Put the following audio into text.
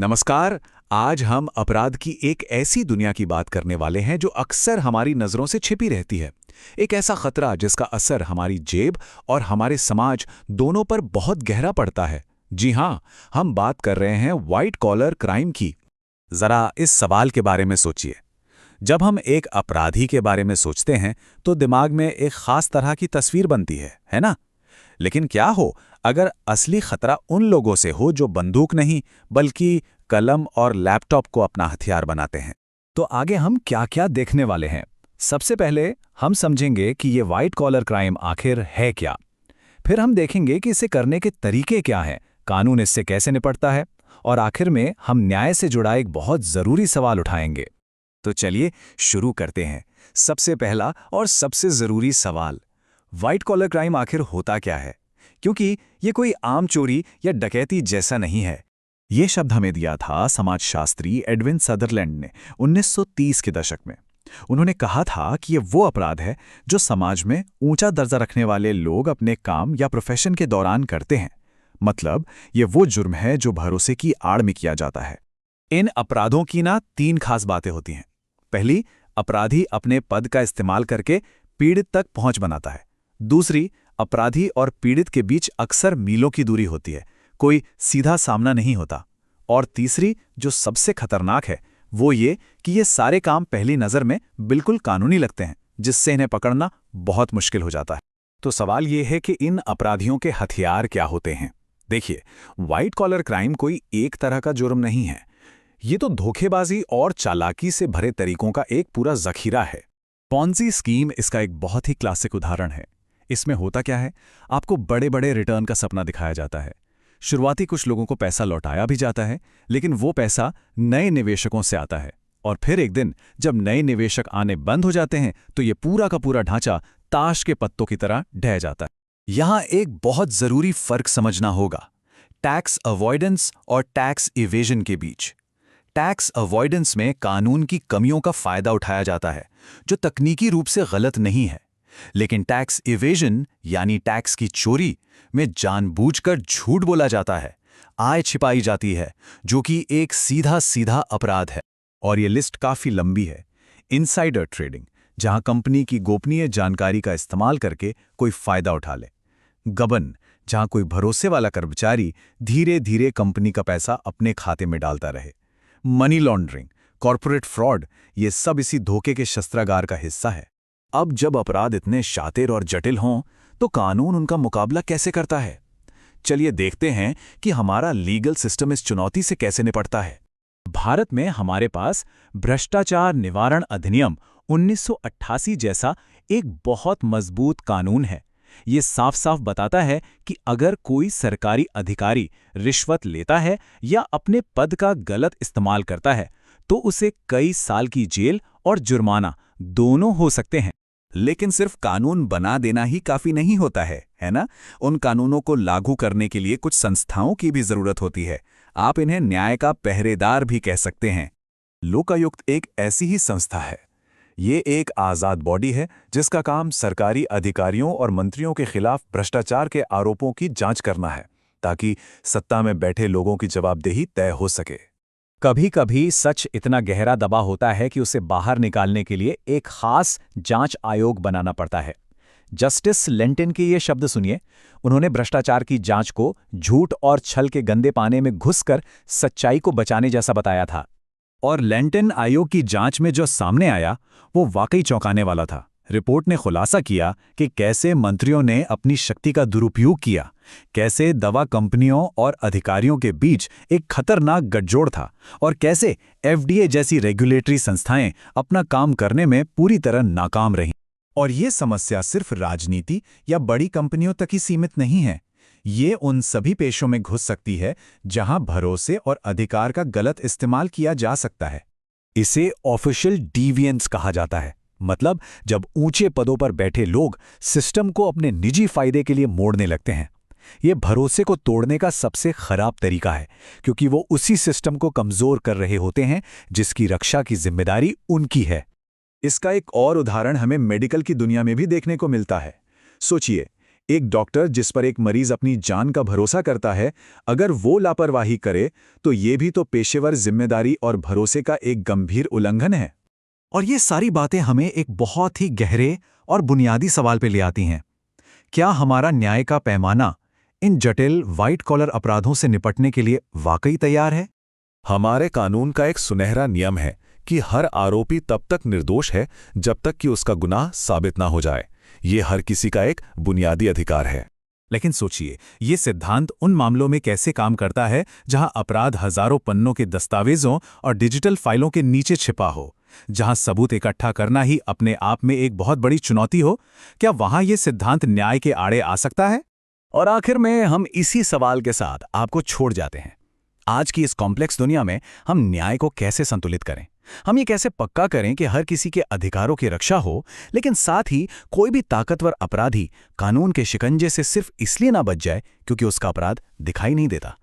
नमस्कार। आज हम अपराध की एक ऐसी दुनिया की बात करने वाले हैं जो अक्सर हमारी नजरों से छिपी रहती है। एक ऐसा खतरा जिसका असर हमारी जेब और हमारे समाज दोनों पर बहुत गहरा पड़ता है। जी हाँ, हम बात कर रहे हैं व्हाइट कॉलर क्राइम की। जरा इस सवाल के बारे में सोचिए। जब हम एक अपराधी के बारे में सोचते हैं तो दिमाग में एक खास तरह की तस्वीर बनती है ना? लेकिन क्या हो अगर असली खतरा उन लोगों से हो जो बंदूक नहीं बल्कि कलम और लैपटॉप को अपना हथियार बनाते हैं? तो आगे हम क्या क्या देखने वाले हैं। सबसे पहले हम समझेंगे कि ये व्हाइट कॉलर क्राइम आखिर है क्या। फिर हम देखेंगे कि इसे करने के तरीके क्या हैं, कानून इससे कैसे निपटता है, और आखिर में हम न्याय से जुड़ा एक बहुत ज़रूरी सवाल उठाएंगे। तो चलिए शुरू करते हैं। सबसे पहला और सबसे ज़रूरी सवाल, व्हाइट कॉलर क्राइम आखिर होता क्या है? क्योंकि ये कोई आम चोरी या डकैती जैसा नहीं है। ये शब्द हमें दिया था समाजशास्त्री एडविन सदरलैंड ने 1930 के दशक में। उन्होंने कहा था कि ये वो अपराध है जो समाज में ऊंचा दर्जा रखने वाले लोग अपने काम या प्रोफेशन के दौरान करते हैं। मतलब ये वो जुर्म है जो भरोसे की आड़ में किया जाता है। इन अपराधों की तीन खास बातें होती हैं। पहली, अपराधी अपने पद का इस्तेमाल करके पीड़ित तक पहुंच बनाता है। दूसरी, अपराधी और पीड़ित के बीच अक्सर मीलों की दूरी होती है, कोई सीधा सामना नहीं होता। और तीसरी, जो सबसे खतरनाक है, वो ये कि ये सारे काम पहली नज़र में बिल्कुल कानूनी लगते हैं, जिससे इन्हें पकड़ना बहुत मुश्किल हो जाता है। तो सवाल ये है कि इन अपराधियों के हथियार क्या होते हैं? देखिए, व्हाइट कॉलर क्राइम कोई एक तरह का जुर्म नहीं है। ये तो धोखेबाजी और चालाकी से भरे तरीकों का एक पूरा जखीरा है। पॉन्जी स्कीम इसका एक बहुत ही क्लासिक उदाहरण है। इसमें होता क्या है, आपको बड़े बड़े रिटर्न का सपना दिखाया जाता है। शुरुआती कुछ लोगों को पैसा लौटाया भी जाता है, लेकिन वो पैसा नए निवेशकों से आता है। और फिर एक दिन जब नए निवेशक आने बंद हो जाते हैं तो ये पूरा का पूरा ढांचा ताश के पत्तों की तरह ढह जाता है। यहां एक बहुत जरूरी फर्क समझना होगा, टैक्स अवॉइडेंस और टैक्स इवेजन के बीच। टैक्स अवॉइडेंस में कानून की कमियों का फायदा उठाया जाता है, जो तकनीकी रूप से गलत नहीं है। लेकिन टैक्स इवेजन यानी टैक्स की चोरी में जानबूझकर झूठ बोला जाता है, आय छिपाई जाती है, जो कि एक सीधा सीधा अपराध है। और ये लिस्ट काफी लंबी है। इनसाइडर ट्रेडिंग, जहां कंपनी की गोपनीय जानकारी का इस्तेमाल करके कोई फायदा उठा ले। गबन, जहां कोई भरोसे वाला कर्मचारी धीरे धीरे कंपनी का पैसा अपने खाते में डालता रहे। मनी लॉन्ड्रिंग, कॉर्पोरेट फ्रॉड, ये सब इसी धोखे के शस्त्रागार का हिस्सा है। अब जब अपराध इतने शातिर और जटिल हों तो कानून उनका मुकाबला कैसे करता है? चलिए देखते हैं कि हमारा लीगल सिस्टम इस चुनौती से कैसे निपटता है। भारत में हमारे पास भ्रष्टाचार निवारण अधिनियम 1988 जैसा एक बहुत मजबूत कानून है। ये साफ साफ बताता है कि अगर कोई सरकारी अधिकारी रिश्वत लेता है या अपने पद का गलत इस्तेमाल करता है तो उसे कई साल की जेल और जुर्माना दोनों हो सकते हैं। लेकिन सिर्फ कानून बना देना ही काफी नहीं होता है ना? उन कानूनों को लागू करने के लिए कुछ संस्थाओं की भी जरूरत होती है। आप इन्हें न्याय का पहरेदार भी कह सकते हैं। लोकायुक्त एक ऐसी ही संस्था है। ये एक आज़ाद बॉडी है जिसका काम सरकारी अधिकारियों और मंत्रियों के खिलाफ भ्रष्टाचार के आरोपों की जांच करना है, ताकि सत्ता में बैठे लोगों की जवाबदेही तय हो सके। कभी कभी सच इतना गहरा दबा होता है कि उसे बाहर निकालने के लिए एक खास जांच आयोग बनाना पड़ता है। जस्टिस लेंटिन के ये शब्द सुनिए। उन्होंने भ्रष्टाचार की जांच को झूठ और छल के गंदे पानी में घुसकर सच्चाई को बचाने जैसा बताया था। और लेंटिन आयोग की जांच में जो सामने आया वो वाकई चौंकाने वाला था। रिपोर्ट ने खुलासा किया कि कैसे मंत्रियों ने अपनी शक्ति का दुरुपयोग किया, कैसे दवा कंपनियों और अधिकारियों के बीच एक खतरनाक गठजोड़ था, और कैसे एफडीए जैसी रेगुलेटरी संस्थाएं अपना काम करने में पूरी तरह नाकाम रहीं। और ये समस्या सिर्फ राजनीति या बड़ी कंपनियों तक ही सीमित नहीं है। ये उन सभी पेशों में घुस सकती है जहां भरोसे और अधिकार का गलत इस्तेमाल किया जा सकता है। इसे ऑफिशियल डीविएंस कहा जाता है। मतलब जब ऊंचे पदों पर बैठे लोग सिस्टम को अपने निजी फायदे के लिए मोड़ने लगते हैं। ये भरोसे को तोड़ने का सबसे खराब तरीका है, क्योंकि वो उसी सिस्टम को कमजोर कर रहे होते हैं जिसकी रक्षा की जिम्मेदारी उनकी है। इसका एक और उदाहरण हमें मेडिकल की दुनिया में भी देखने को मिलता है। सोचिए, एक डॉक्टर जिस पर एक मरीज अपनी जान का भरोसा करता है, अगर वो लापरवाही करे तो ये भी तो पेशेवर जिम्मेदारी और भरोसे का एक गंभीर उल्लंघन है। और ये सारी बातें हमें एक बहुत ही गहरे और बुनियादी सवाल पे ले आती हैं। क्या हमारा न्याय का पैमाना इन जटिल व्हाइट कॉलर अपराधों से निपटने के लिए वाकई तैयार है? हमारे कानून का एक सुनहरा नियम है कि हर आरोपी तब तक निर्दोष है जब तक कि उसका गुनाह साबित ना हो जाए। ये हर किसी का एक बुनियादी अधिकार है। लेकिन सोचिए, ये सिद्धांत उन मामलों में कैसे काम करता है जहां अपराध हजारों पन्नों के दस्तावेजों और डिजिटल फाइलों के नीचे छिपा हो, जहां सबूत इकट्ठा करना ही अपने आप में एक बहुत बड़ी चुनौती हो? क्या वहां ये सिद्धांत न्याय के आड़े आ सकता है? और आखिर में हम इसी सवाल के साथ आपको छोड़ जाते हैं। आज की इस कॉम्प्लेक्स दुनिया में हम न्याय को कैसे संतुलित करें? हम ये कैसे पक्का करें कि हर किसी के अधिकारों की रक्षा हो, लेकिन साथ ही कोई भी ताकतवर अपराधी कानून के शिकंजे से सिर्फ इसलिए ना बच जाए क्योंकि उसका अपराध दिखाई नहीं देता?